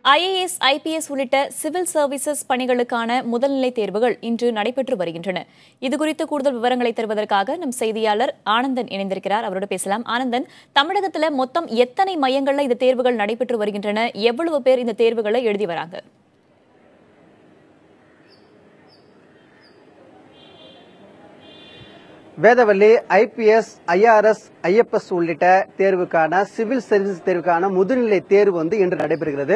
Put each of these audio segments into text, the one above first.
IAS, IPS உள்ளிட்ட civil services பணிகளுக்கான முதல்நிலை தேர்வுகள் இன்று நடைபெற்று வருகின்றன. இதுகுறித்து கூடுதல் விவரங்களை தருவதற்காக நம் செய்தியாளர் ஆனந்தன் இணைந்திருக்கிறார். அவரோடு பேசலாம். ஆனந்தன், தமிழகத்தில் மொத்தம் எத்தனை மையங்கள்ல இந்த தேர்வுகள் நடைபெற்று வருகின்றன? எவ்வளவு பேர் இந்த தேர்வுகளை எழுதி வராங்க? வேதவள்ளி, IPS, IRS, IFS உள்ளிட்ட தேர்வுக்கான சிவில் சர்வீஸ் தேர்வுக்கான முதுநிலை தேர்வு இன்று நடைபெறுகிறது.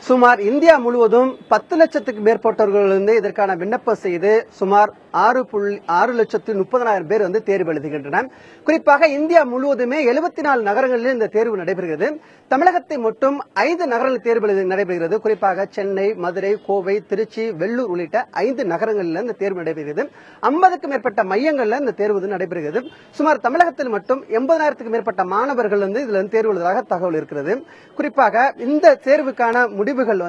சுமார் இந்தியா முழுவதும் 10 லட்சத்துக்கு மேற்பட்டவர்கள் இதற்கான விண்ணப்பம் செய்து சுமார் 6,30,000 பேர் தேர்வு எழுதுகின்றனர். குறிப்பாக இந்தியா முழுவதுமே 74 நகரங்களில் இந்த தேர்வு நடைபெறுகிறது. தமிழகத்தை மட்டும் 5 நகரங்களில் தேர்வு நடைபெறுகிறது. குறிப்பாக சென்னை, மதுரை, கோவை, திருச்சி, வெள்ளூர் உள்ளிட்ட 5 நகரங்களில் இந்த தேர்வு நடைபெறுகிறது. 50க்கும் மேற்பட்ட மையங்களில் இந்த தேர்வு நடைபெறுகிறது. சுமார் தமிழகத்தில் மட்டும் 80,000க்கும் மேற்பட்ட மாணவர்கள் இதுல தேர்வு எழுதுவதாக தகவல் இருக்கிறது. குறிப்பாக இந்த தேர்வுக்கான முடிவுகள்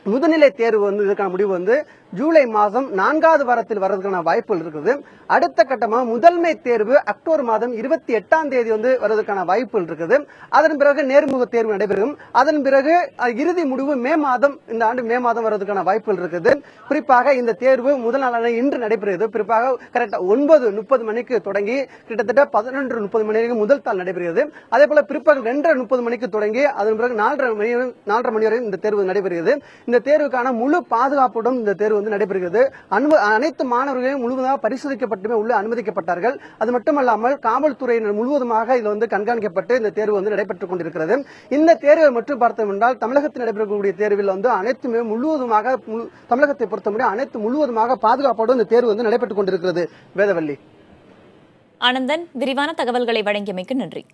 முதுநிலை தேர்வு இதற்கான முடிவு ஜூலை மாதம் 4வது வாரத்தில் வருவதற்கான வாய்ப்புகள் இருக்கிறது. அடுத்த கட்டமாக முதன்மை தேர்வு அக்டோபர் மாதம் 28ஆம் தேதி வருவதற்கான வாய்ப்புகள் இருக்குது. அதன் பிறகு நேர்முக தேர்வு நடைபெறும். அதன் பிறகு இறுதி முடிவு இந்த ஆண்டு மே மாதம் வருவதற்கான வாய்ப்புகள் இருக்குது. குறிப்பாக இந்த தேர்வு முதல் நாளான இன்று நடைபெறுகிறது. குறிப்பாக கரெக்டா 9:30 மணிக்கு தொடங்கி கிட்டத்தட்ட 11:30 மணி வரைக்கும் முதல் தாள் நடைபெறுகிறது. அதே போல பிற்பகல் 2:30 மணிக்கு தொடங்கி அதன் பிறகு 4:30 மணி வரை இந்த தேர்வு நடைபெறுகிறது. இந்த தேர்வுக்கான முழு பாதுகாப்புடன் இந்த தேர்வு நடைபெறுகிறது. அனைத்து மாணவர்களையும் முழுவதாக பரிசோதிக்கப்பட்டுமே உள்ள அனுமதிக்கப்பட்டார்கள். அது மட்டுமல்லாமல் காவல்துறையினர் முழுவதுமாக இதில் கண்காணிக்கப்பட்டு இந்த தேர்வு நடைபெற்றுக் கொண்டிருக்கிறது. இந்த தேர்வை மட்டும் பார்த்தோம் என்றால் தமிழகத்தில் நடைபெறக்கூடிய தேர்வில் அனைத்துமே முழுவதுமாக தமிழகத்தை பொறுத்தவரை அனைத்து முழுவதுமாக பாதுகாப்போடு இந்த தேர்வு நடைபெற்றுக் கொண்டிருக்கிறது. வேதவள்ளி. ஆனந்தன், விரிவான தகவல்களை வழங்கியமைக்கு நன்றி.